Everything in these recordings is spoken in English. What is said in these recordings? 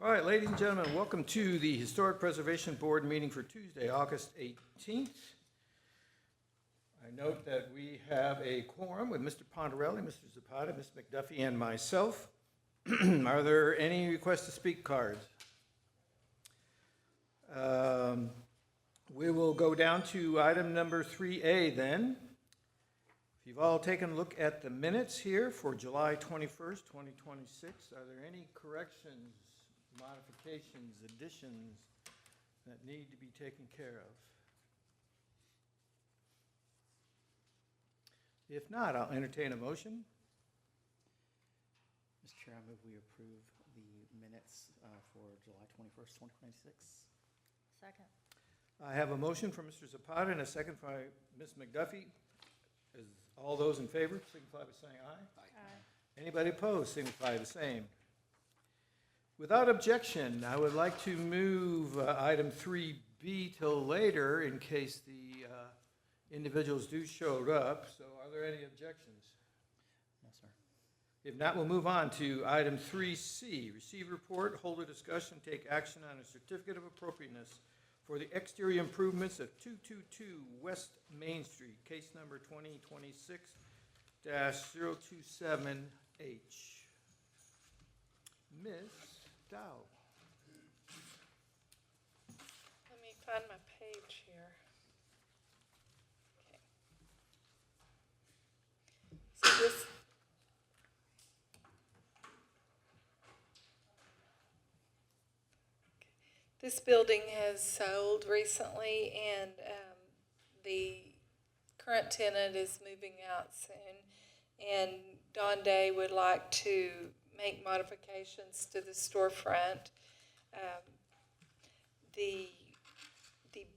All right, ladies and gentlemen, welcome to the Historic Preservation Board meeting for Tuesday, August 18th. I note that we have a quorum with Mr. Ponderelli, Mr. Zapata, Ms. McDuffie, and myself. Are there any requests to speak cards? We will go down to item number 3A then. If you've all taken a look at the minutes here for July 21st, 2026, are there any corrections, modifications, additions that need to be taken care of? If not, I'll entertain a motion. Mr. Chair, I move we approve the minutes for July 21st, 2026. Second. I have a motion from Mr. Zapata and a second by Ms. McDuffie. Is all those in favor signify by saying aye. Aye. Anybody opposed signify the same. Without objection, I would like to move item 3B till later in case the individuals do show up. So are there any objections? No, sir. If not, we'll move on to item 3C, receive report, hold a discussion, take action on a certificate of appropriateness for the exterior improvements of 222 West Main Street, case number 2026-027H. Ms. Dow. Let me find my page here. Okay. So this building has sold recently, and the current tenant is moving out soon. And Don Day would like to make modifications to the storefront. The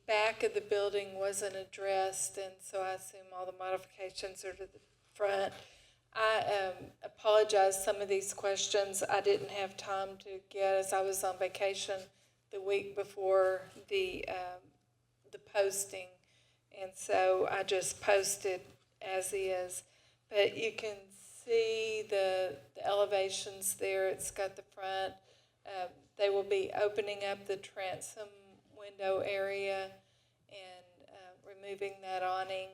back of the building wasn't addressed, and so I assume all the modifications are to the front. I apologize, some of these questions I didn't have time to get as I was on vacation the week before the posting, and so I just posted as is. But you can see the elevations there. It's got the front. They will be opening up the transom window area and removing that awning.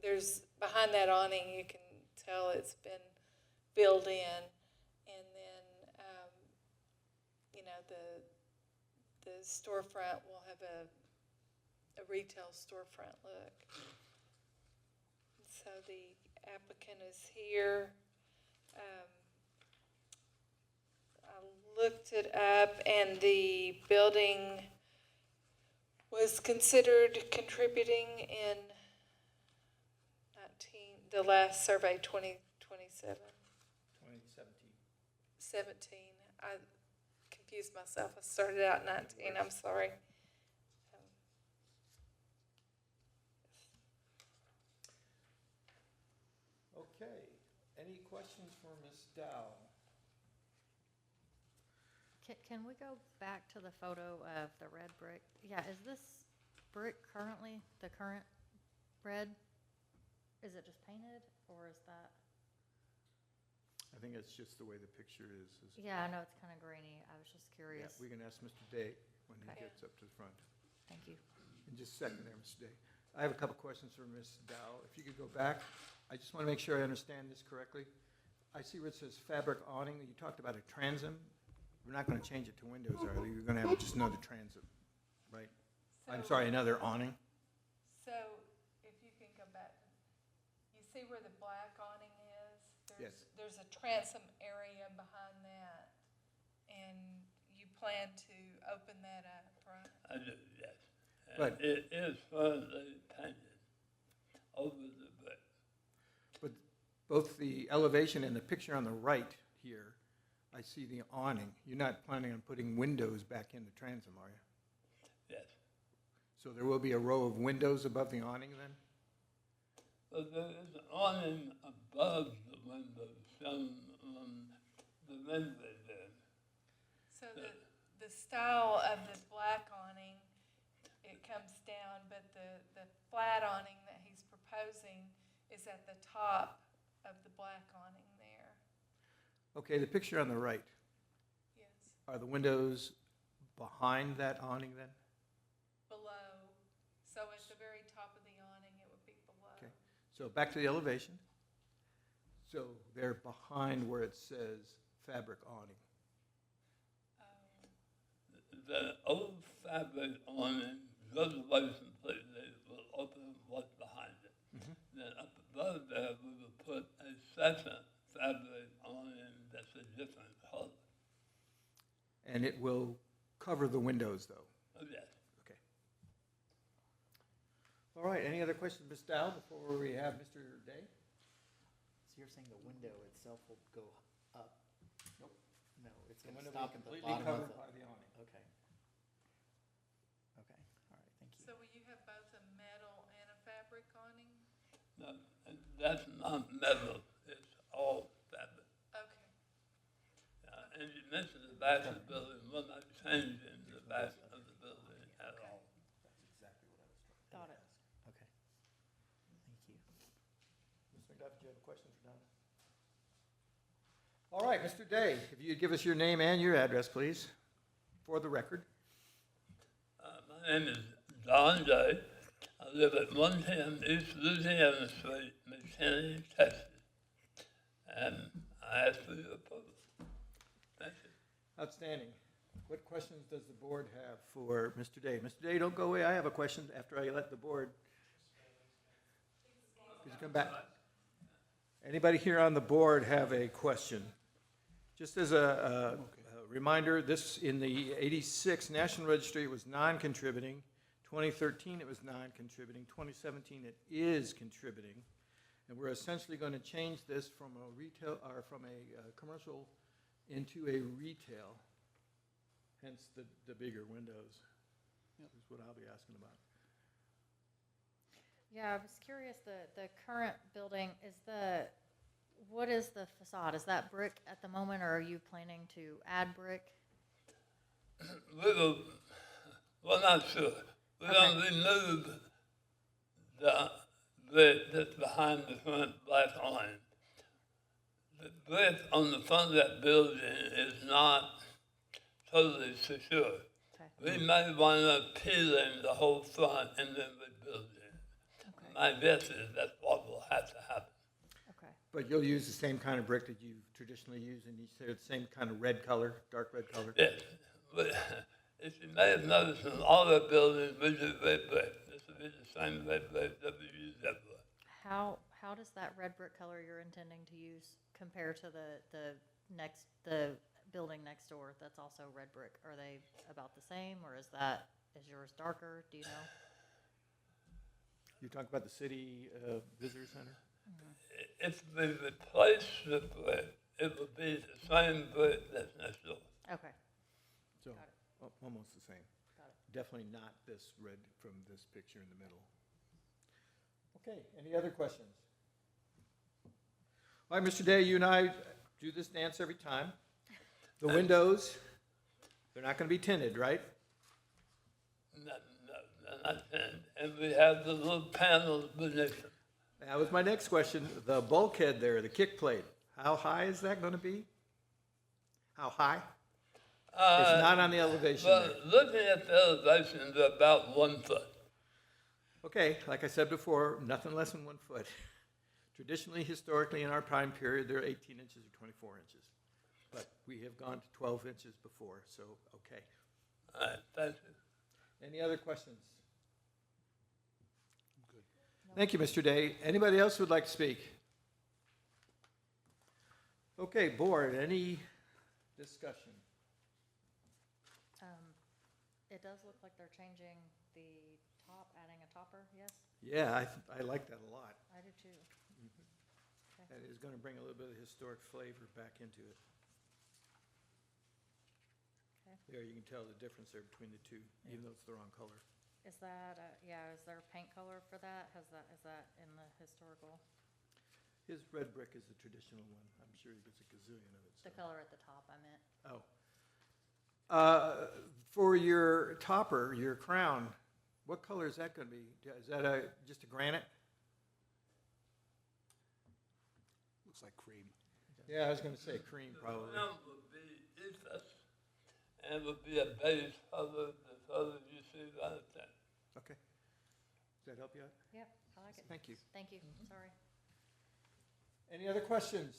There's behind that awning, you can tell it's been filled in, and then the storefront will have a retail storefront look. So the applicant is here. I looked it up, and the building was considered contributing in the last survey, 2027. 17. I confused myself. I started out 19. I'm sorry. Okay. Any questions for Ms. Dow? Can we go back to the photo of the red brick? Yeah, is this brick currently the current red? Is it just painted, or is that? I think it's just the way the picture is. Yeah, I know it's kind of grainy. I was just curious. Yeah, we can ask Mr. Day when he Okay. gets up to the front. Thank you. In just a second there, Mr. Day. I have a couple questions for Ms. Dow. If you could go back, I just want to make sure I understand this correctly. I see where it says fabric awning. You talked about a transom. We're not going to change it to windows, are we? You're going to have just another transom, right? I'm sorry, another awning? So if you can go back, you see where the black awning is? Yes. There's a transom area behind that, and you plan to open that up, right? I do, yes. But- And it is firmly painted over the brick. But both the elevation and the picture on the right here, I see the awning. You're not planning on putting windows back in the transom, are you? Yes. So there will be a row of windows above the awning then? But there is an awning above the window shown on the rendering there. So the style of the black awning, it comes down, but the flat awning that he's proposing is at the top of the black awning there. Okay, the picture on the right. Yes. Are the windows behind that awning then? Below, so at the very top of the awning, it would be below. Okay. So back to the elevation. So they're behind where it says fabric awning. The old fabric awning goes away completely, will open what's behind it. Then up above there, we will put a second fabric awning that's a different color. And it will cover the windows, though. Oh, yes. Okay. All right, any other questions, Ms. Dow, before we have Mr. Day? So you're saying the window itself will go up? Nope. No, it's The going to window will stop be at the completely bottom of covered the. by the awning. Okay. Okay, all right, thank you. So will you have both a metal and a fabric awning? No, and that's not metal, it's all fabric. Okay. And you mentioned the back of the building, we're not changing the back of the building at all. Got it. Okay. Thank you. Ms. McDuff, do you have a question for Donna? All right, Mr. Day, if you'd give us your name and your address, please, for the record. My name is Don Day. I live at 110 East Louisiana Street, McKinney, Texas. And I ask for your approval. Thank you. Outstanding. What questions does the board have for Mr. Day? Mr. Day, don't go away. I have a question after I let the board. Could you come back? Anybody here on the board have a question? Just as a reminder, this, in the 86 National Registry, it was non-contributing. 2013, it was non-contributing. 2017, it is contributing. And we're essentially going to change this from a retail, or from a commercial into a retail, hence the bigger windows. Is what I'll be asking about. Yeah, I was curious, the current building, what is the facade? Is that brick at the moment, or are you planning to add brick? We're not sure. We're Okay. going to remove the brick that's behind the front black line. The brick on the front of that building is not totally secure. Okay, We may wind up peeling the whole front and then rebuilding. okay, My guess is that's what will have to happen. okay. But you'll use the same kind of brick that you traditionally use, and you say it's the same kind of red color, dark red color? Yes, but if you may have noticed in all the buildings, we do red brick. This will be the same red brick that we use everywhere. How does that red brick color you're intending to use compare to the building next door that's also red brick? Are they about the same, or is yours darker? Do you know? You're talking about the city visitor center? If we replace the brick, it will be the same brick that's next door. Okay, So, Got almost the same. got it. Definitely not this red from this picture in the middle. Okay, any other questions? All right, Mr. Day, you and I do this dance every time. The windows, they're not going to be tinted, right? No, they're not tin. And we have the little panels beneath them. That was my next question. The bulkhead there, the kick plate, how high is that going to be? How high? It's not on the elevation there. But looking at the elevations, they're about 1 foot. Okay, like I said before, nothing less than 1 foot. Traditionally, historically, in our time period, they're 18 inches or 24 inches. But we have gone to 12 inches before, so okay. All right, thank you. Any other questions? Good. Thank you, Mr. Day. Anybody else would like to speak? Okay, board, any discussion? It does look like they're changing the top, adding a topper, yes? Yeah, I like that a lot. I do too. That is going to bring a little bit of historic flavor back into it. Okay. There, you can tell the difference there between the two, even though it's the wrong color. Is that, is there a paint color for that? Is that in the historical? His red brick is the traditional one. I'm sure he gets a gazillion of it. The color at the top, I meant. Oh. For your topper, your crown, what color is that going to be? Is that just a granite? Looks like cream. Yeah, I was going to say cream, probably. The ground will be ethos, and it would be a base color, the color you see right there. Okay. Does that help you out? Yep, I like it. Thank you. Thank you, sorry. Any other questions?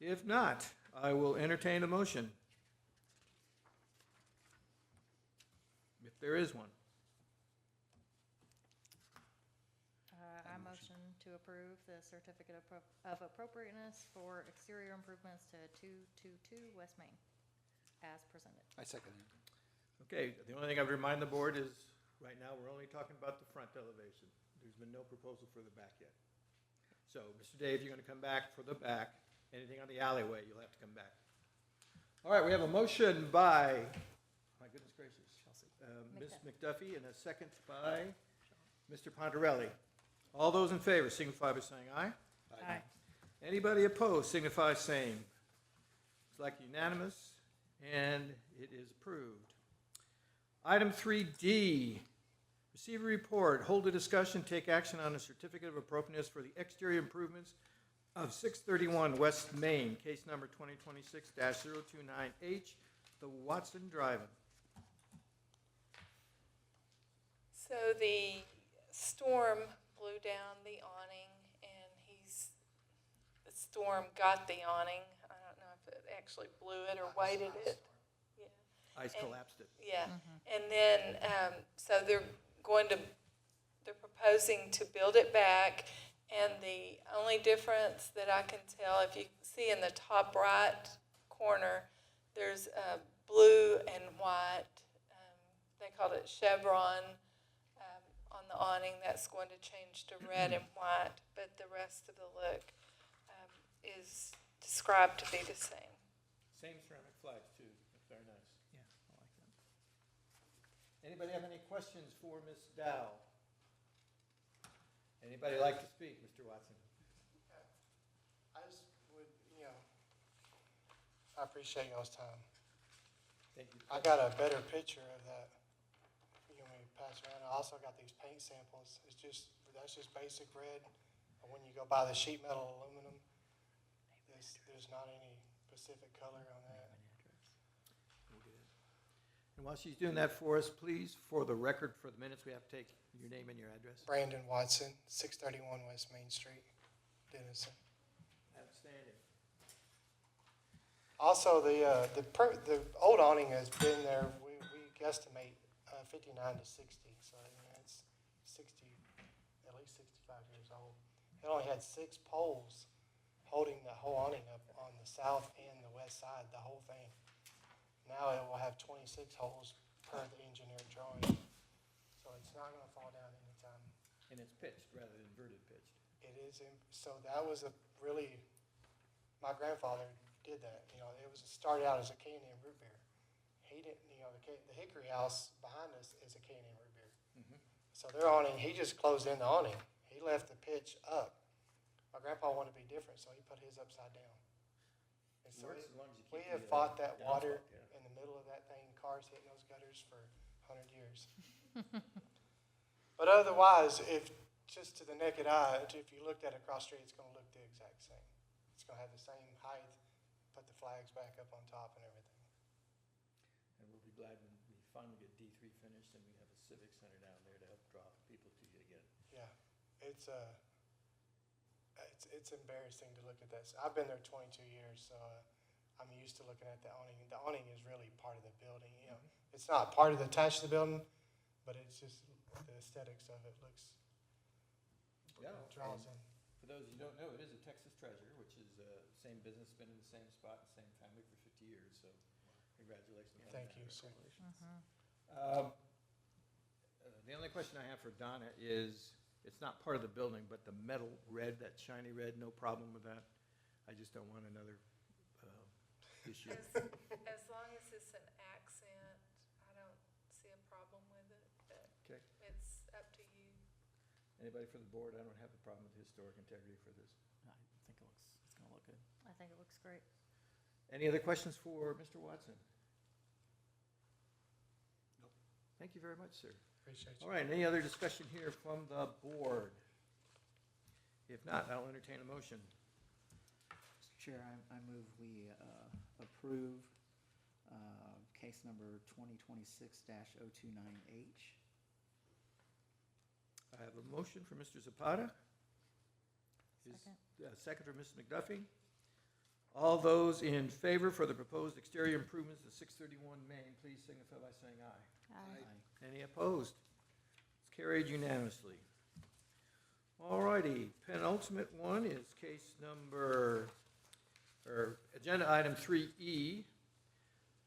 If not, I will entertain a motion. If there is one. I motion to approve the certificate of appropriateness for exterior improvements to 222 West Main, as presented. I second it. Okay, the only thing I'd remind the board is, right now, we're only talking about the front elevation. There's been no proposal for the back yet. So, Mr. Dave, you're gonna come back for the back. Anything on the alleyway, you'll have to come back. All right, we have a motion by, my goodness gracious, Ms. McDuffie, and a second by Mr. Pontarelli. All those in favor signify by saying aye. Aye. Anybody opposed signify same. It's like unanimous, and it is approved. Item 3D, receive a report, hold a discussion, take action on a certificate of appropriateness for the exterior improvements of 631 West Main, case number 2026-029H, the Watson Drive-In. So the storm blew down the awning, and the storm got the awning. I don't know if it actually blew it or weighted it. Yeah. Ice And- collapsed it. Yeah, and then, so they're proposing to build it back, and the only difference that I can tell, if you see in the top right corner, there's blue and white, they called it chevron, on the awning. That's going to change to red and white, but the rest of the look is described to be the same. Same ceramic flags, too. Very nice. Yeah, I like that. Anybody have any questions for Ms. Dow? Anybody like to speak, Mr. Watson? I just would, I appreciate y'all's time. Thank you. I got a better picture of that. You want me to pass around? I also got these paint samples. That's just basic red. And when you go buy the sheet metal aluminum, there's not any specific color on that. And while she's doing that for us, please, for the record, for the minutes, we have to take your name and your address. Brandon Watson, 631 West Main Street, Denison. Outstanding. Also, the old awning has been there, we guesstimate 59 to 60, so it's 60, at least 65 years old. It only had 6 poles holding the whole awning up on the south and the west side, the whole thing. Now it will have 26 holes per the engineered drawing, so it's not gonna fall down anytime. And it's pitched rather than inverted pitched. It is, so that was my grandfather did that, it started out as a K&M root beer. He didn't, the Hickory House behind us is a K&M root beer. So their awning, he just closed in the awning. He left the pitch up. My grandpa wanted to be different, so he put his upside down. And so Works as long as you we keep have the, fought that water downspout, yeah. in the middle of that thing, cars hitting those gutters for 100 years. But otherwise, just to the naked eye, if you looked at it across the street, it's gonna look the exact same. It's gonna have the same height, put the flags back up on top and everything. And we'll be glad when we finally get D3 finished and we have a civic center down there to help draw people to you again. Yeah, it's embarrassing to look at this. I've been there 22 years, so I'm used to looking at the awning. The awning is really part of the building, It's not part of the attached to the building, but it's just the aesthetics of it looks, Yeah, draws in. For those who don't know, it is a Texas treasure, which is same business, been in the same spot, same family for 50 years, so congratulations on that. Thank you so much. The only question I have for Donna is, it's not part of the building, but the metal red, that shiny red, no problem with that? I just don't want another issue. As long as it's an accent, I don't see a problem with it, but Okay. it's up to you. Anybody from the board? I don't have a problem with historic integrity for this. I think it's gonna look good. I think it looks great. Any other questions for Mr. Watson? Nope. Thank you very much, sir. Appreciate you. All right, any other discussion here from the board? If not, I'll entertain a motion. Chair, I move we approve case number 2026-029H. I have a motion for Mr. Zapata. Second. Second for Ms. McDuffie. All those in favor for the proposed exterior improvements to 631 Main, please signify by saying aye. Aye. Any opposed? It's carried unanimously. All righty, penultimate one is case number, or agenda item 3E.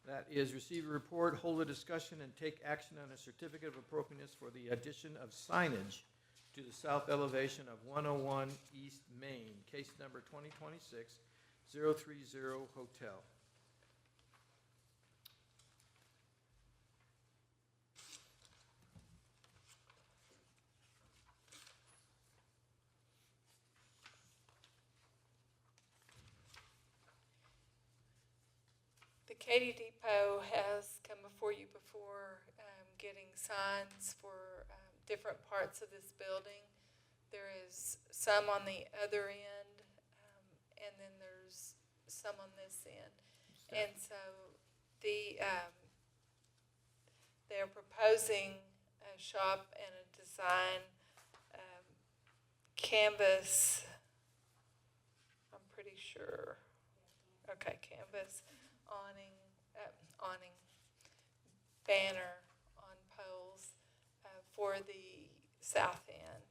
That is receive a report, hold a discussion, and take action on a certificate of appropriateness for the addition of signage to the south elevation of 101 East Main, case number 2026-030 Hotel. The Katy Depot has come before you before, getting signs for different parts of this building. There is some on the other end, and then there's some on this end. And so they're proposing a shop and a design canvas, I'm pretty sure. Okay, canvas awning banner on poles for the south end.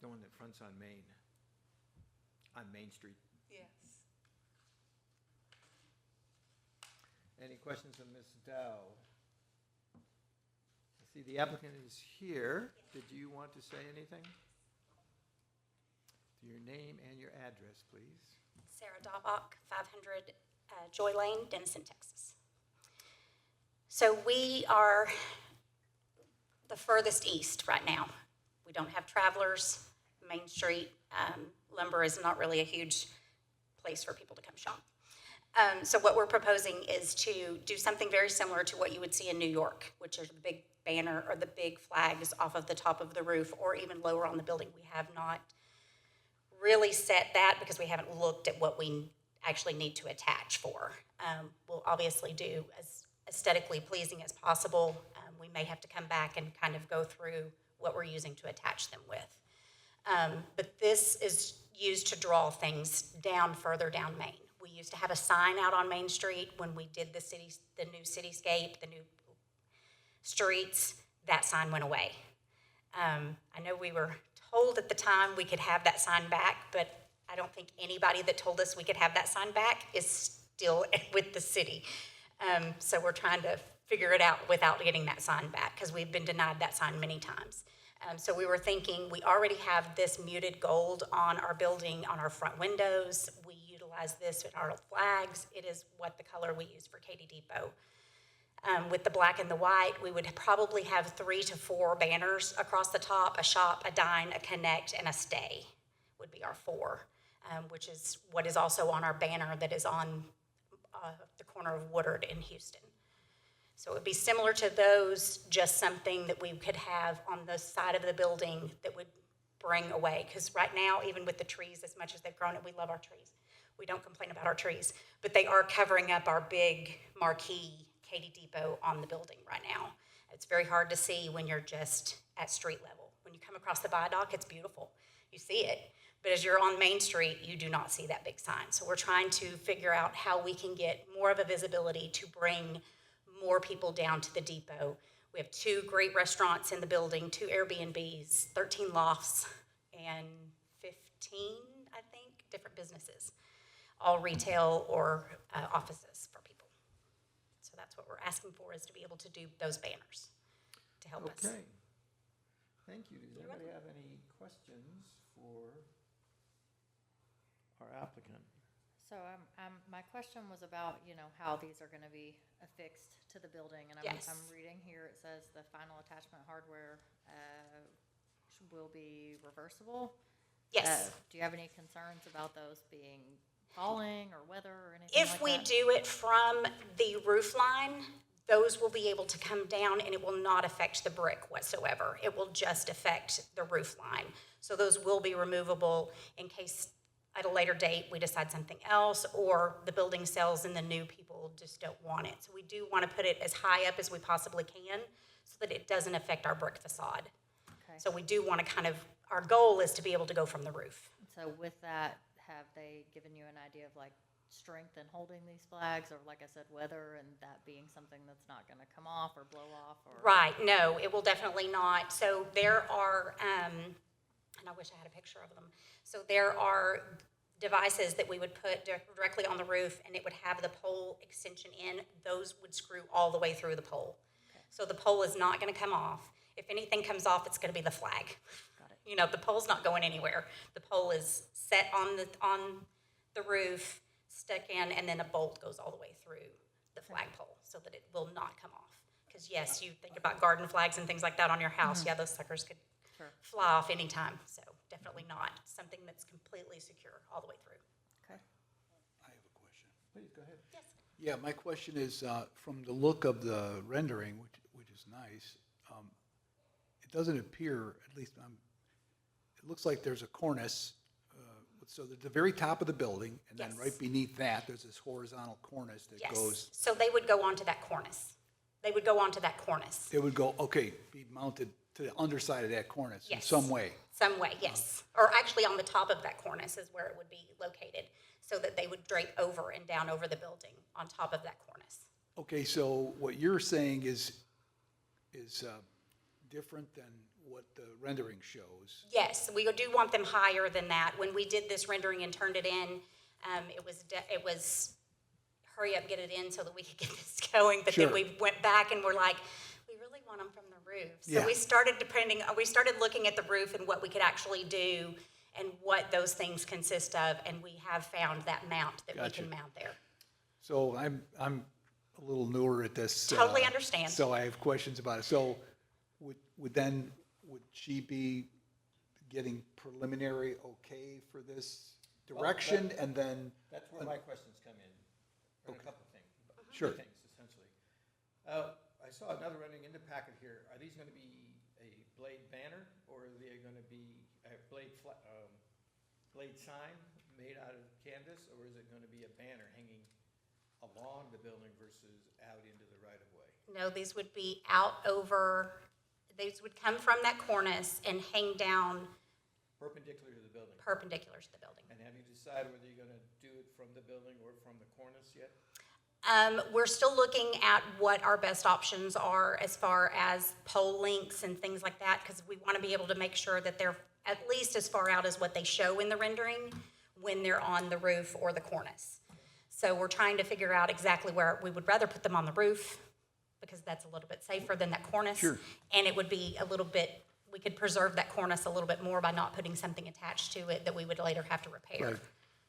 The one that fronts on Main Street. Yes. Any questions of Ms. Dow? I see the applicant is here. Did you want to say anything? Your name and your address, please. Sarah Daubach, 500 Joy Lane, Denison, Texas. So we are the furthest east right now. We don't have travelers. Main Street lumber is not really a huge place for people to come shop. So what we're proposing is to do something very similar to what you would see in New York, which is the big banner or the big flags off of the top of the roof or even lower on the building. We have not really set that because we haven't looked at what we actually need to attach for. We'll obviously do as aesthetically pleasing as possible. We may have to come back and kind of go through what we're using to attach them with. But this is used to draw things down further down Main. We used to have a sign out on Main Street when we did the new cityscape, the new streets. That sign went away. I know we were told at the time we could have that sign back, but I don't think anybody that told us we could have that sign back is still with the city. So we're trying to figure it out without getting that sign back because we've been denied that sign many times. So we were thinking we already have this muted gold on our building, on our front windows. We utilize this in our flags. It is what the color we use for Katy Depot. With the black and the white, we would probably have 3 to 4 banners across the top: a shop, a dine, a connect, and a stay would be our 4, which is what is also on our banner that is on the corner of Woodard in Houston. So it would be similar to those, just something that we could have on the side of the building that would bring away. Because right now, even with the trees, as much as they've grown, and we love our trees, we don't complain about our trees, but they are covering up our big marquee Katy Depot on the building right now. It's very hard to see when you're just at street level. When you come across the viaduct, it's beautiful. You see it. But as you're on Main Street, you do not see that big sign. So we're trying to figure out how we can get more of a visibility to bring more people down to the depot. We have 2 great restaurants in the building, 2 Airbnbs, 13 lofts, and 15, I think, different businesses, all retail or offices for people. So that's what we're asking for, is to be able to do those banners to help us. Okay. Thank you. Does anybody have any questions for our applicant? So my question was about, how these are gonna be affixed to the building, and Yes. I'm reading here, it says the final attachment hardware, will be reversible. Yes. Do you have any concerns about those falling or weather or anything like If that? we do it from the roof line, those will be able to come down and it will not affect the brick whatsoever. It will just affect the roof line. So those will be removable in case at a later date we decide something else, or the building sells and the new people just don't want it. So we do want to put it as high up as we possibly can so that it doesn't affect our brick facade. Okay. So we do want to our goal is to be able to go from the roof. So with that, have they given you an idea of like strength in holding these flags, or like I said, weather, and that being something that's not gonna come off or blow off, or? Right, no, it will definitely not. So there are, and I wish I had a picture of them. So there are devices that we would put directly on the roof, and it would have the pole extension in. Those would screw all the way through the pole. Okay. So the pole is not gonna come off. If anything comes off, it's gonna be the flag. Got it. You know, the pole's not going anywhere. The pole is set on the roof, stuck in, and then a bolt goes all the way through the flagpole so that it will not come off. Because yes, you think about garden flags and things like that on your house, yeah, those suckers could Sure. fly off anytime. So definitely not something that's completely secure all the way through. Okay. I have a question. Please, go ahead. Yes. Yeah, my question is, from the look of the rendering, which is nice, it doesn't appear, at least it looks like there's a cornice. So at the very top of the building, and then Yes. right beneath that, there's this horizontal cornice that Yes. goes, So they would go onto that cornice. They would go onto that cornice. it would go, okay, be mounted to the underside of that cornice in Yes. some way. Some way, yes. Or actually on the top of that cornice is where it would be located, so that they would drape over and down over the building on top of that cornice. Okay, so what you're saying is different than what the rendering shows. Yes, we do want them higher than that. When we did this rendering and turned it in, it was hurry up, get it in so that we could get this going. But then Sure. we went back and we're like, we really want them from the roof. So Yeah. we started looking at the roof and what we could actually do and what those things consist of, and we have found that mount that we Gotcha. can mount there. So I'm a little newer at this. Totally understand. So I have questions about it. So would she be getting preliminary okay for this direction, and then? That's where my questions come in, or a couple of things. Sure. Three things, essentially. I saw another rendering in the packet here. Are these gonna be a blade banner, or are they gonna be a blade sign made out of canvas, or is it gonna be a banner hanging along the building versus out into the right of way? No, these would be these would come from that cornice and hang down Perpendicular to the building? perpendicular to the building. And have you decided whether you're gonna do it from the building or from the cornice yet? We're still looking at what our best options are as far as pole links and things like that, because we want to be able to make sure that they're at least as far out as what they show in the rendering when they're on the roof or the cornice. So we're trying to figure out exactly where we would rather put them on the roof, because that's a little bit safer than that cornice. Sure. And it would be we could preserve that cornice a little bit more by not putting something attached to it that we would later have to repair. Right.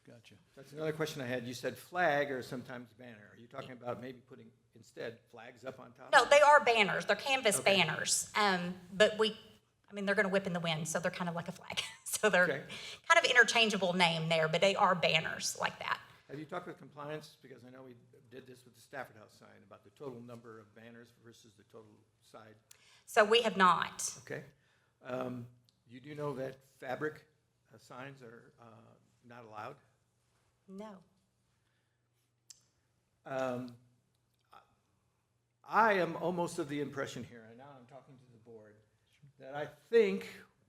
Gotcha. That's another question I had. You said flag or sometimes banner. Are you talking about maybe putting instead flags up on top? No, they are banners. They're canvas Okay. banners. But they're going to whip in the wind, so they're kind of like a flag. So they're Okay. kind of interchangeable name there, but they are banners like that. Have you talked with compliance? Because I know we did this with the Stafford House sign about the total number of banners versus the total side. So we have not. Okay. You do know that fabric signs are not allowed? No. I am almost of the impression here, and now I'm talking to the board, that I think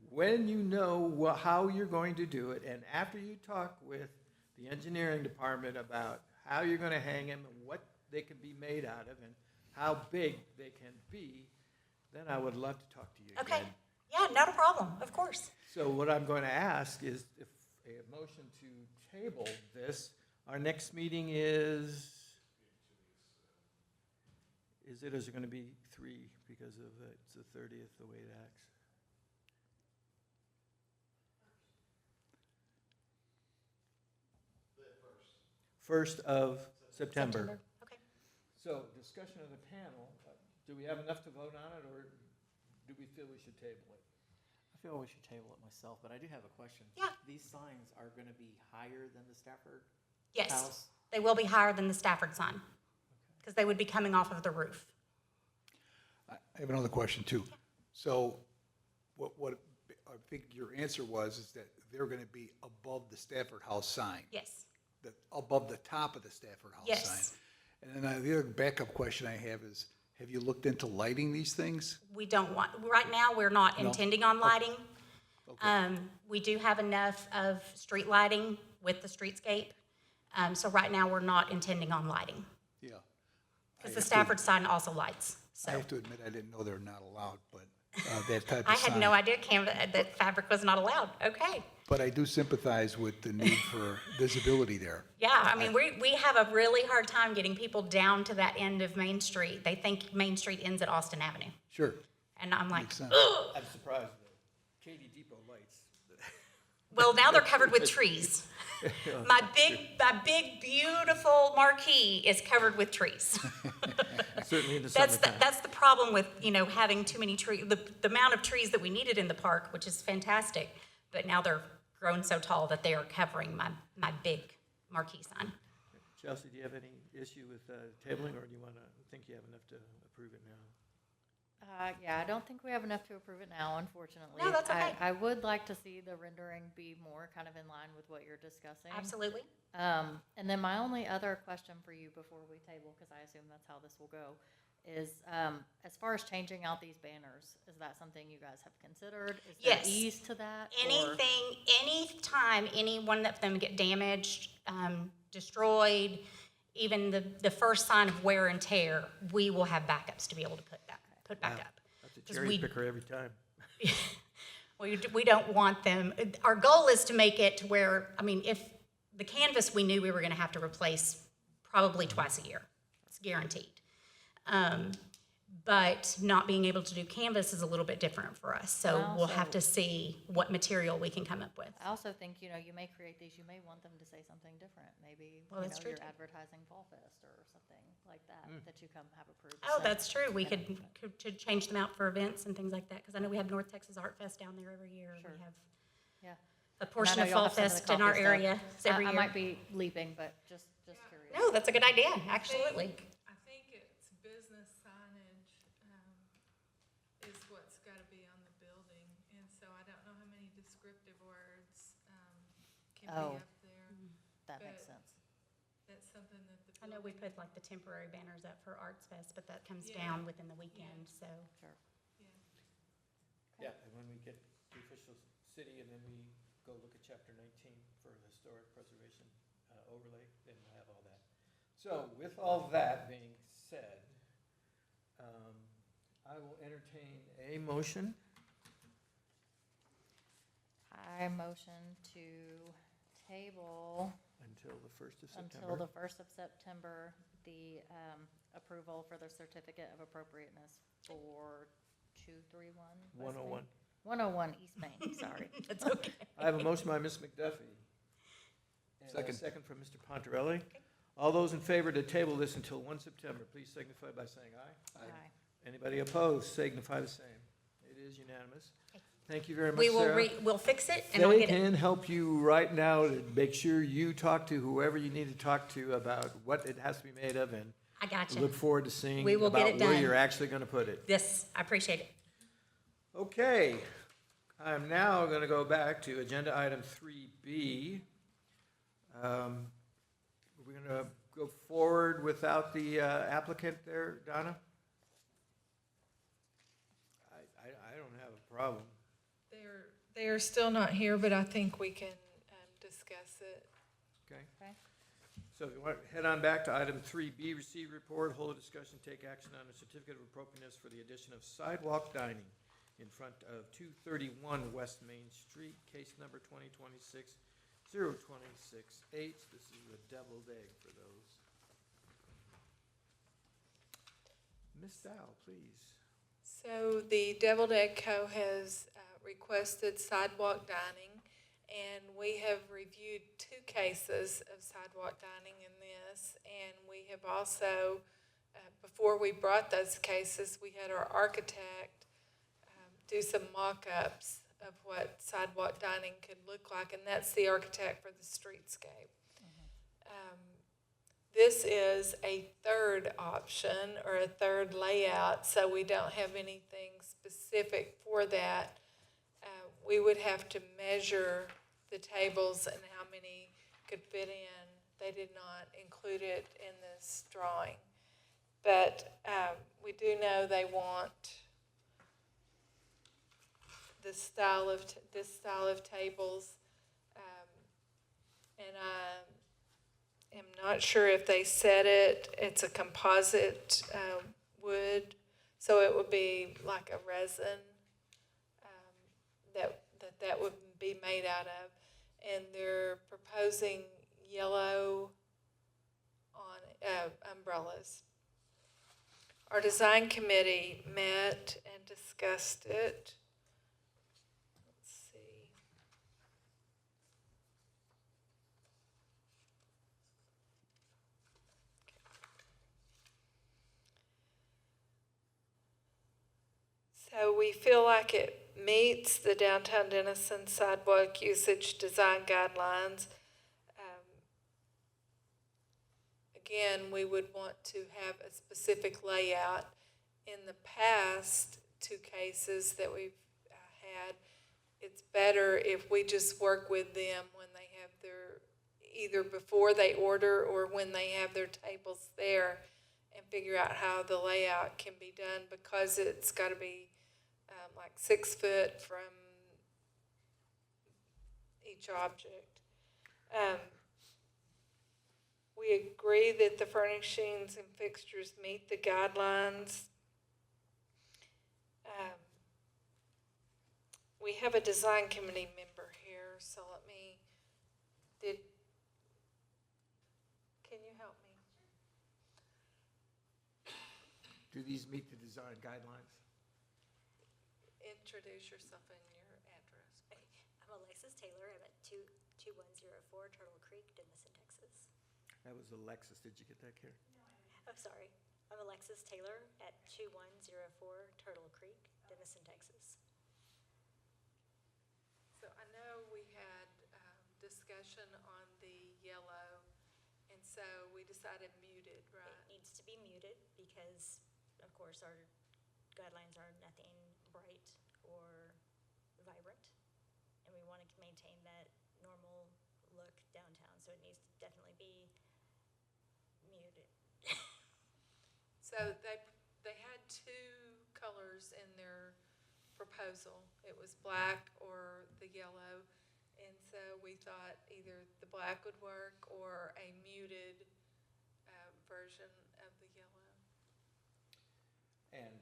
when you know how you're going to do it, and after you talk with the engineering department about how you're going to hang them and what they can be made out of and how big they can be, then I would love to talk to you Okay. again. Yeah, not a problem, of course. So what I'm going to ask is if a motion to table this, our next meeting is it, or is it going to be 3 because of, it's the 30th, the way it acts? First of September. Okay. So discussion of the panel, do we have enough to vote on it, or do we feel we should table it? I feel we should table it myself, but I do have a question. Yeah. These signs are gonna be higher than the Stafford Yes, house? they will be higher than the Stafford sign, because they would be coming off of the roof. I have another question too. So what I think your answer was is that they're going to be above the Stafford House sign. Yes. Above the top of the Stafford House Yes. sign. And then the other backup question I have is, have you looked into lighting these things? We don't want, right now, we're not No? intending on lighting. Okay. We do have enough of street lighting with the streetscape. So right now, we're not intending on lighting. Yeah. Because the Stafford sign also lights, I so. have to admit, I didn't know they're not allowed, but that type I of sign. had no idea that fabric was not allowed. Okay. But I do sympathize with the need for visibility there. Yeah, I mean, we have a really hard time getting people down to that end of Main Street. They think Main Street ends at Austin Avenue. Sure, And I'm like, makes sense. I'm surprised that Katy Depot lights. well, now they're covered with trees. My big, beautiful marquee is covered with trees. Certainly in the That's summertime. that's the problem with, having too many trees, the amount of trees that we needed in the park, which is fantastic, but now they're grown so tall that they are covering my big marquee sign. Chelsea, do you have any issue with tabling, or do you want to think you have enough to approve it now? Yeah, I don't think we have enough to approve it now, unfortunately. No, that's okay. I would like to see the rendering be more kind of in line with what you're discussing. Absolutely. And then my only other question for you before we table, because I assume that's how this will go, is as far as changing out these banners, is that something you guys have considered? Is there Yes. ease to that? or- Anytime any one of them get damaged, destroyed, even the first sign of wear and tear, we will have backups to be able to put back Wow. up. That's a 'Cause cherry we- picker every time. We don't want them, our goal is to make it to where, I mean, if the canvas, we knew we were gonna have to replace probably twice a year. It's guaranteed. But not being able to do canvas is a little bit different for us, so Well, we'll have so- to see what material we can come up with. I also think, you may create these, you may want them to say something different. Maybe, Well, that's true, you're too. advertising Fall Fest or something like that, that you come have approved. Oh, So- that's true, we could change them out for events and things like that, because I know we have North Texas Art Fest down there every year. Sure. We have Yeah. a portion And I of know y'all Fall have some of the Fest in our coffee area stuff. every I year. might be leaping, but just curious. No, that's a good idea, absolutely. I think it's business signage, is what's gotta be on the building, and so I don't know how many descriptive words, can be Oh. up there. That makes But- sense. That's something that the I know we building, put like the temporary banners up for Arts Fest, but that comes Yeah. down within the weekend, so. Sure. Yeah, and when we get the official city, and then we go look at chapter 19 for the historic preservation overlay, then we'll have all that. So with all that being said, I will entertain a motion. I motion to table Until the 1st of until September. the 1st of September, the approval for the certificate of appropriateness for 231 West Main? 101. 101 East Main, sorry. That's okay. I have a motion by Ms. McDuffie. And a Second. second from Mr. Pontarelli. All those in favor to table this until 1 September, please signify by saying aye. Aye. Anybody opposed, signify the same. It is unanimous. Thank you very much, We will Sarah. we'll fix it and I'll They get it. can help you right now to make sure you talk to whoever you need to talk to about what it has to be made of, and I got look you. forward to seeing We will get about it where done. you're actually gonna put it. This, I appreciate it. Okay, I'm now gonna go back to agenda item 3B. We're gonna go forward without the applicant there, Donna? I don't have a problem. they are still not here, but I think we can, discuss it. Okay. Okay. So if you want, head on back to item 3B, receive report, hold a discussion, take action on a certificate of appropriateness for the addition of sidewalk dining in front of 231 West Main Street, case number 2026-0268. This is a deviled egg for those. Ms. Dow, please. So the Deviled Egg Co. has requested sidewalk dining, and we have reviewed 2 cases of sidewalk dining in this, and we have also, before we brought those cases, we had our architect do some mock-ups of what sidewalk dining could look like, and that's the architect for the streetscape. This is a third option or a third layout, so we don't have anything specific for that. We would have to measure the tables and how many could fit in. They did not include it in this drawing. But we do know they want this style of tables. And I am not sure if they said it. It's a composite wood, so it would be like a resin that would be made out of. And they're proposing yellow on umbrellas. Our design committee met and discussed it. Let's see. So we feel like it meets the downtown Denison sidewalk usage design guidelines. Again, we would want to have a specific layout. In the past two cases that we've had, it's better if we just work with them when they have their, either before they order or when they have their tables there, and figure out how the layout can be done, because it's got to be like 6 foot from each object. We agree that the furnishings and fixtures meet the guidelines. We have a design committee member here, so let me, can you help me? Do these meet the design guidelines? Introduce yourself and your address. I'm Alexis Taylor. I'm at 2104 Turtle Creek, Denison, Texas. That was Alexis. Did you get that, Karen? Oh, sorry. I'm Alexis Taylor at 2104 Turtle Creek, Denison, Texas. So I know we had discussion on the yellow, and so we decided muted, right? It needs to be muted because, of course, our guidelines are nothing bright or vibrant, and we want to maintain that normal look downtown, so it needs to definitely be muted. So they had two colors in their proposal. It was black or the yellow, and so we thought either the black would work or a muted version of the yellow. And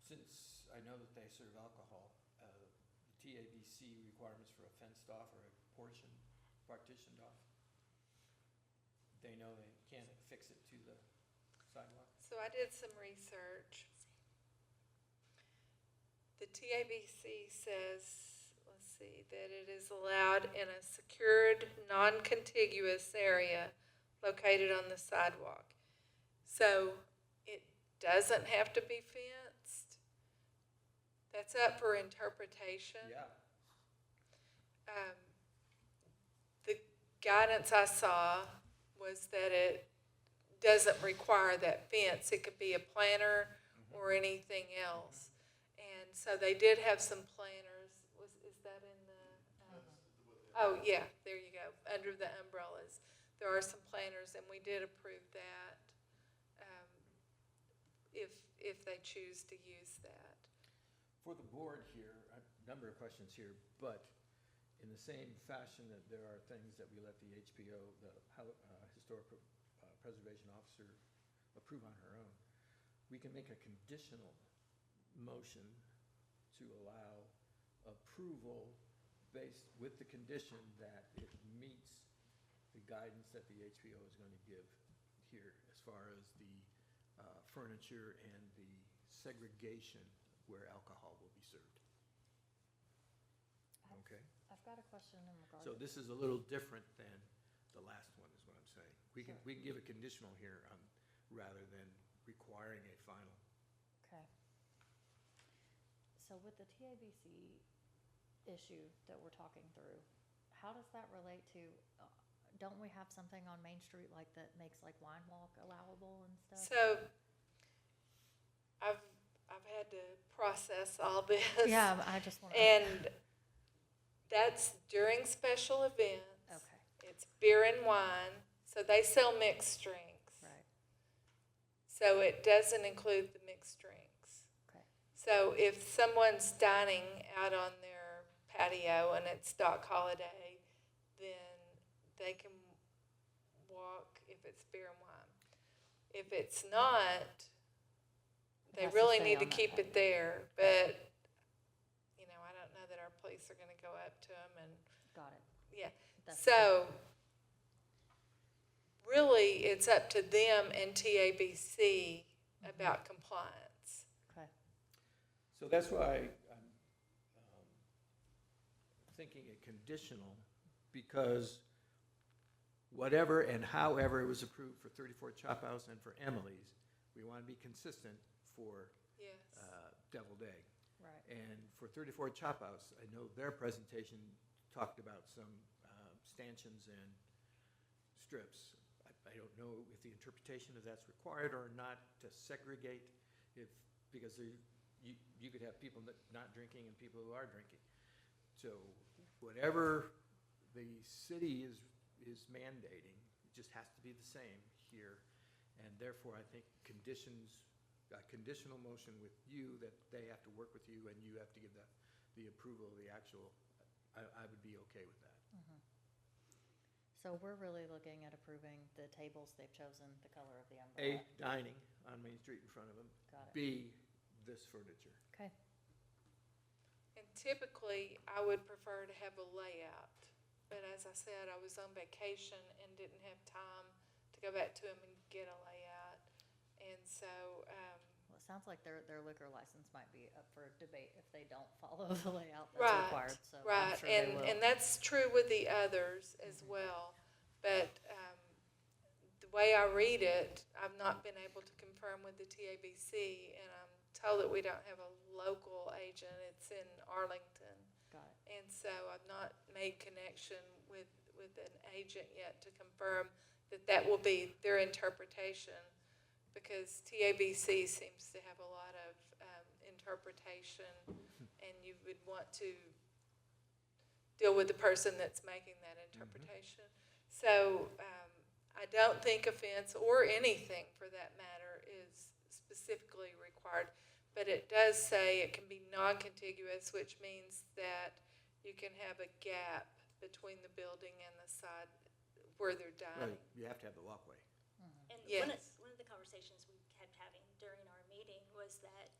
since I know that they serve alcohol, the TABC requirements for a fenced off or a partitioned off, they know they can't affix it to the sidewalk? So I did some research. The TABC says, let's see, that it is allowed in a secured, non-contiguous area located on the sidewalk. So it doesn't have to be fenced. That's up for interpretation. Yeah. The guidance I saw was that it doesn't require that fence. It could be a planter or anything else. And so they did have some planters. Is that in the? Oh yeah, there you go. Under the umbrellas, there are some planters, and we did approve that. If they choose to use that. For the board here, a number of questions here, but in the same fashion that there are things that we let the HPO, the Historic Preservation Officer, approve on her own, we can make a conditional motion to allow approval based with the condition that it meets the guidance that the HPO is going to give here as far as the furniture and the segregation where alcohol will be served. Okay? I've got a question in regard So this is a little different than the last one, is what I'm saying. We can give a conditional here rather than requiring a final. Okay. So with the TABC issue that we're talking through, how does that relate to, don't we have something on Main Street like that makes like wine walk allowable and stuff? So I've had to process all this. Yeah, I just want to. And that's during special events. Okay, It's beer and wine, so they sell mixed drinks. right, So it doesn't include the mixed drinks. okay, So if someone's dining out on their patio and it's Doc Holiday, then they can walk if it's beer and wine. If it's not, they has to really stay need to on that keep it patio. there, but, you know, I don't know that our police are gonna go up to them and, got it. yeah. That's So, really, it's up to them and TABC about compliance. Okay, So that's why I'm thinking a conditional, because whatever and however it was approved for 34 Chop House and for Emily's, we want to be consistent for Yes. Deviled Egg. right, And for 34 Chop House, I know their presentation talked about some stanchions and strips. I don't know if the interpretation of that's required or not to segregate, because you could have people not drinking and people who are drinking. So whatever the city is mandating, it just has to be the same here. And therefore, I think a conditional motion with you that they have to work with you and you have to give the approval of the actual, I would be okay with that. so we're really looking at approving the tables they've chosen, the color of the A, umbrella. dining on Main Street in front of them. Got it. B, this furniture. Okay, And typically, I would prefer to have a layout. But as I said, I was on vacation and didn't have time to go back to them and get a layout. And so, well, it sounds like their liquor license might be up for debate if they don't follow the layout that's right, required, so I'm right. sure they will. And that's true with the others as well. But the way I read it, I've not been able to confirm with the TABC, and I'm told that we don't have a local agent. It's in Arlington. Got it, And so I've not made connection with an agent yet to confirm that that will be their interpretation, because TABC seems to have a lot of interpretation, and you would want to deal with the person that's making that interpretation. So I don't think offense, or anything for that matter, is specifically required. But it does say it can be non-contiguous, which means that you can have a gap between the building and the side where they're Well, dining. you have to have the walkway. And Yes. one of the conversations we kept having during our meeting was that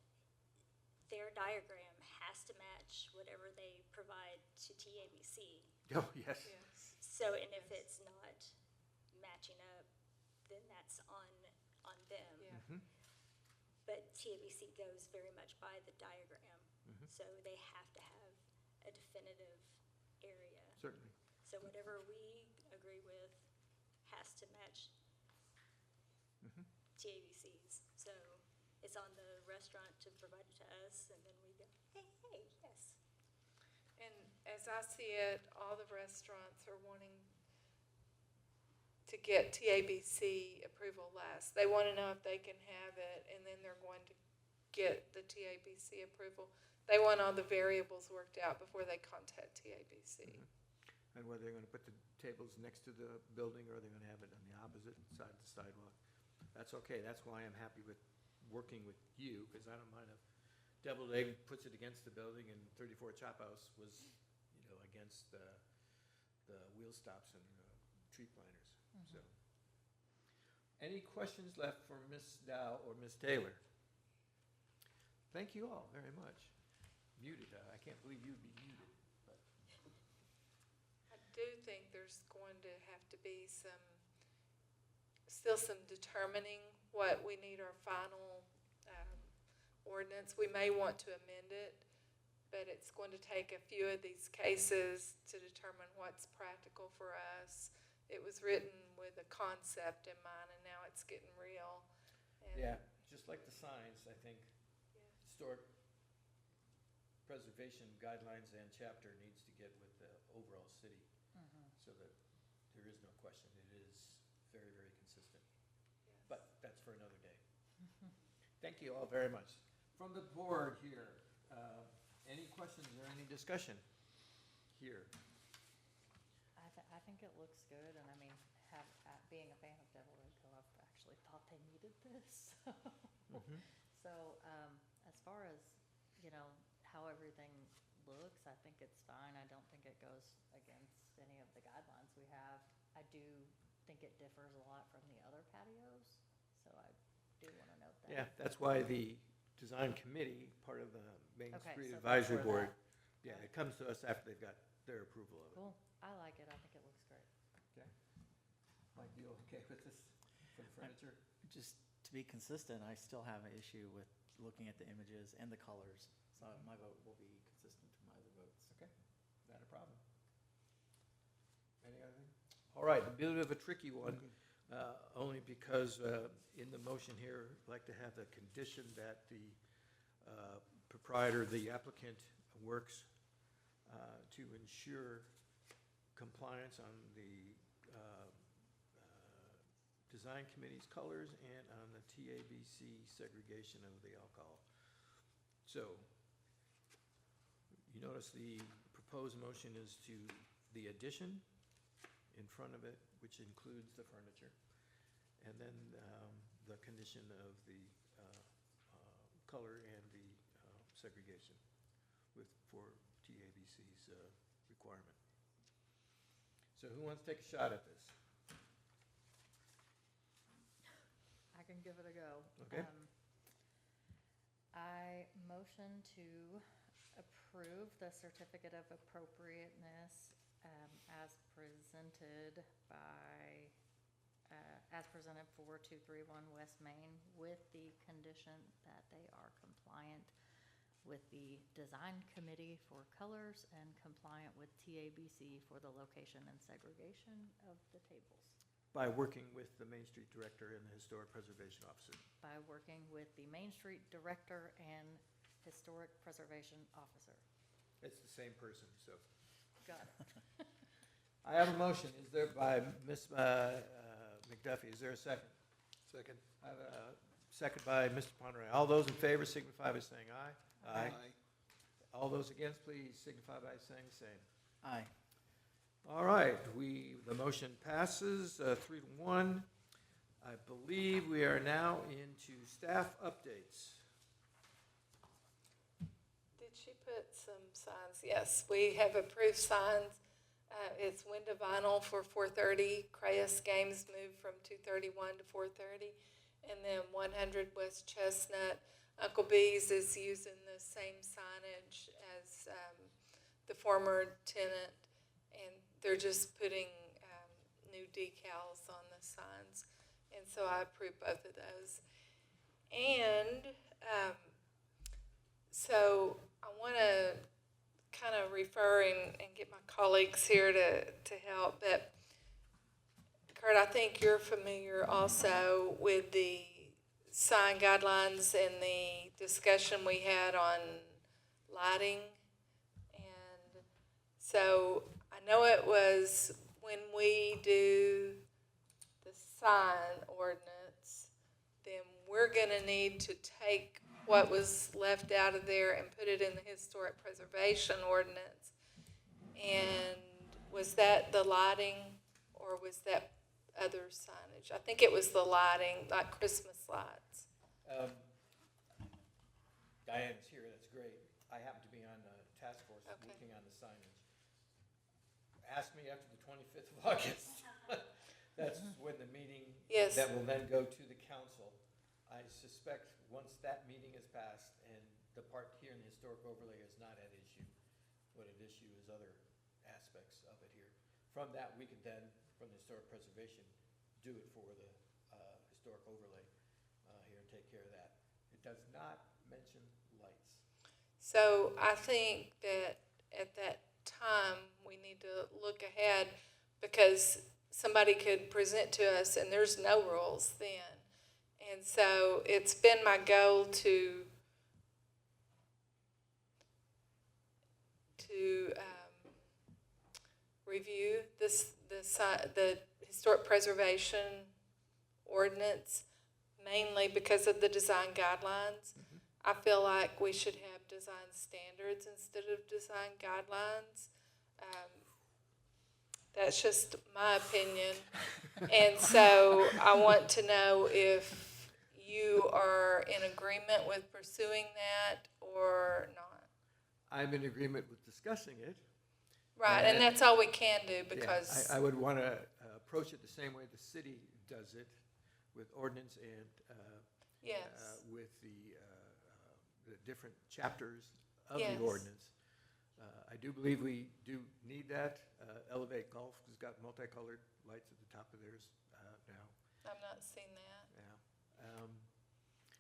their diagram has to match whatever they provide to TABC. Oh, yes. Yes. So, and if it's not matching up, then that's on them. Yeah. But TABC goes very much by the diagram, so they have to have a definitive area. Certainly. So whatever we agree with has to match TABC's. So it's on the restaurant to provide it to us, and then we go, hey, yes. And as I see it, all the restaurants are wanting to get TABC approval last. They want to know if they can have it, and then they're going to get the TABC approval. They want all the variables worked out before they contact TABC. And whether they're going to put the tables next to the building or they're going to have it on the opposite side of the sidewalk. That's okay. That's why I'm happy with working with you, because I don't mind if Deviled Egg puts it against the building and 34 Chop House was, against the wheel stops and tree planters. So, any questions left for Ms. Dow or Ms. Taylor? Thank you all very much. Muted, I can't believe you'd be muted. But I do think there's going to have to be still some determining what we need our final ordinance. We may want to amend it, but it's going to take a few of these cases to determine what's practical for us. It was written with a concept in mind, and now it's getting real. And yeah, just like the signs, I think historic preservation guidelines and chapter needs to get with the overall city, so that there is no question, it is very, very consistent. But that's for another day. Thank you all very much. From the board here, any questions or any discussion here? I think it looks good, and I mean, being a fan of Devil Red Co., I've actually thought they needed this. So, as far as, how everything looks, I think it's fine. I don't think it goes against any of the guidelines we have. I do think it differs a lot from the other patios, so I do want to note that. Yeah, that's why the design committee, part of the Main Okay, Street so Advisory before Board, that. yeah, it comes to us after they've got their approval of it. Cool. I like it. I think it looks great. Okay. Mike, you okay with this for the furniture? Just to be consistent, I still have an issue with looking at the images and the colors, so my vote will be consistent to my other votes. Okay, not a problem. Any other thing? All right, a bit of a tricky one, only because in the motion here, I'd like to have the condition that the proprietor, the applicant, works to ensure compliance on the design committee's colors and on the TABC segregation of the alcohol. So, you notice the proposed motion is to the addition in front of it, which includes the furniture, and then the condition of the color and the segregation for TABC's requirement. So who wants to take a shot at this? I can give it a go. Okay. I motion to approve the certificate of appropriateness as presented for 231 West Main, with the condition that they are compliant with the design committee for colors and compliant with TABC for the location and segregation of the tables. By working with the Main Street Director and the Historic Preservation Officer. By working with the Main Street Director and Historic Preservation Officer. It's the same person, so. Got it. I have a motion. Is there by Ms. McDuffie? Is there a second? Second. I have a second by Mr. Ponderay. All those in favor signify by saying aye. Aye. All those against, please signify by saying the same. Aye. All right, the motion passes 3-1. I believe we are now into staff updates. Did she put some signs? Yes, we have approved signs. It's window vinyl for 4:30. Crayus Games moved from 2:31 to 4:30. And then 100 West Chestnut. Uncle B's is using the same signage as the former tenant. And they're just putting new decals on the signs. And so I approve both of those. And so I want to kind of refer and get my colleagues here to help. But Kurt, I think you're familiar also with the sign guidelines and the discussion we had on lighting. And so I know it was when we do the sign ordinance, then we're going to need to take what was left out of there and put it in the historic preservation ordinance. And was that the lighting, or was that other signage? I think it was the lighting, like Christmas lights. Diane's here, that's great. I happen to be on the task force Okay. working on the signage. Ask me after the 25th of August. That's when the meeting Yes. that will then go to the council. I suspect once that meeting is passed, and the part here in the historic overlay is not at issue, what at issue is other aspects of it here. From that, we could then, from the historic preservation, do it for the historic overlay here and take care of that. It does not mention lights. So I think that at that time, we need to look ahead, because somebody could present to us and there's no rules then. And so it's been my goal to review the the historic preservation ordinance, mainly because of the design guidelines. I feel like we should have design standards instead of design guidelines. That's just my opinion. And so I want to know if you are in agreement with pursuing that or not. I'm in agreement with discussing it. Right, and that's all we can do because. I would want to approach it the same way the city does it, with ordinance and Yes. with the different chapters of Yes. the ordinance. I do believe we do need that. Elevate Golf has got multicolored lights at the top of theirs now. I've not seen that. Yeah.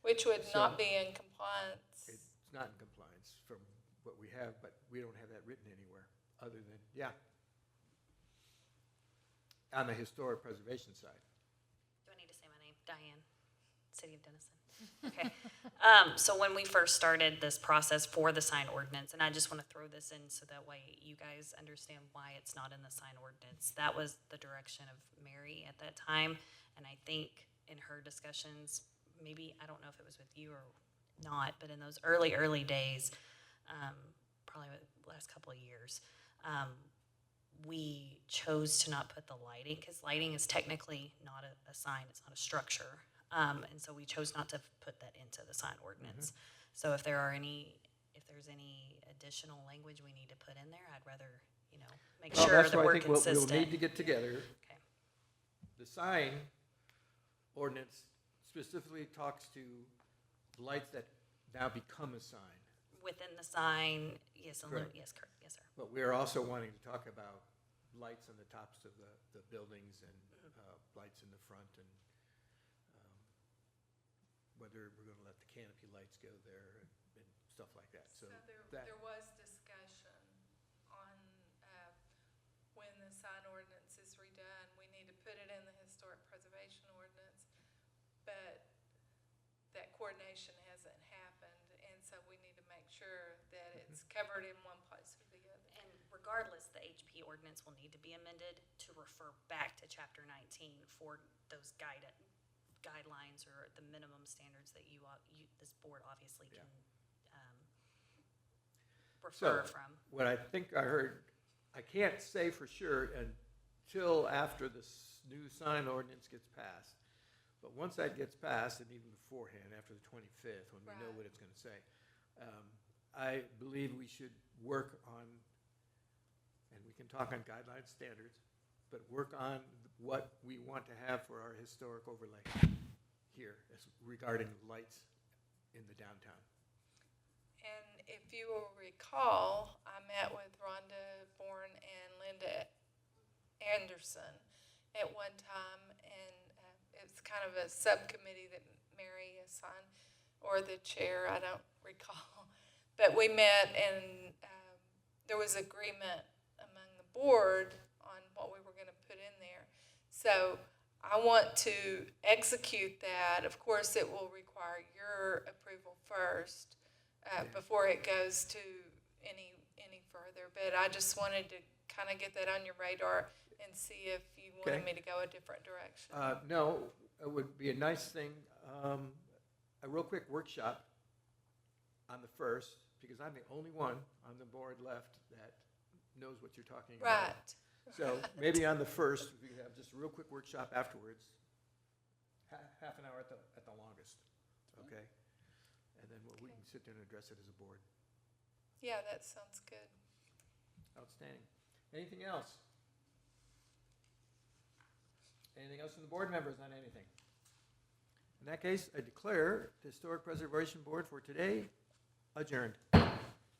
Which would So- not be in compliance. It's not in compliance from what we have, but we don't have that written anywhere other than, on the historic preservation side. Do I need to say my name? Diane, City of Denison. Okay. So when we first started this process for the sign ordinance, and I just want to throw this in so that way you guys understand why it's not in the sign ordinance. That was the direction of Mary at that time, and I think in her discussions, maybe, I don't know if it was with you or not, but in those early days, probably the last couple of years, we chose to not put the lighting, because lighting is technically not a sign, it's not a structure. And so we chose not to put that into the sign ordinance. So if there's any additional language we need to put in there, I'd rather, make Well, sure that's that why I we're think we'll consistent. need to get together. Okay. The sign ordinance specifically talks to lights that now become a sign. Within the sign, yes, Correct. yes, correct, yes, sir. But we're also wanting to talk about lights on the tops of the buildings and lights in the front, and whether we're going to let the canopy lights go there and stuff like that. So that, there was discussion on when the sign ordinance is redone, we need to put it in the historic preservation ordinance, but that coordination hasn't happened, and so we need to make sure that it's covered in one place or the other. And regardless, the HP ordinance will need to be amended to refer back to chapter 19 for those guidelines or the minimum standards that this board obviously can refer from. what I think I heard, I can't say for sure until after this new sign ordinance gets passed. But once that gets passed, and even beforehand, after the 25th, when we know Right. what it's going to say, I believe we should work on, and we can talk on guideline standards, but work on what we want to have for our historic overlay here as regarding lights in the downtown. And if you will recall, I met with Rhonda Bourne and Linda Anderson at one time, and it's kind of a subcommittee that Mary assigned, or the chair, I don't recall. But we met, and there was agreement among the board on what we were going to put in there. So I want to execute that. Of course, it will require your approval first before it goes to any further. But I just wanted to kind of get that on your radar and see if you wanted Okay. me to go a different direction. No, it would be a nice thing, a real quick workshop on the 1st, because I'm the only one on the board left that knows what you're talking about. Right. So maybe on the 1st, we could have just a real quick workshop afterwards, half an hour at the longest, okay? And then we can sit there and address it as a board. Yeah, that sounds good. Outstanding. Anything else? Anything else from the board members on anything? In that case, I declare the Historic Preservation Board for today adjourned.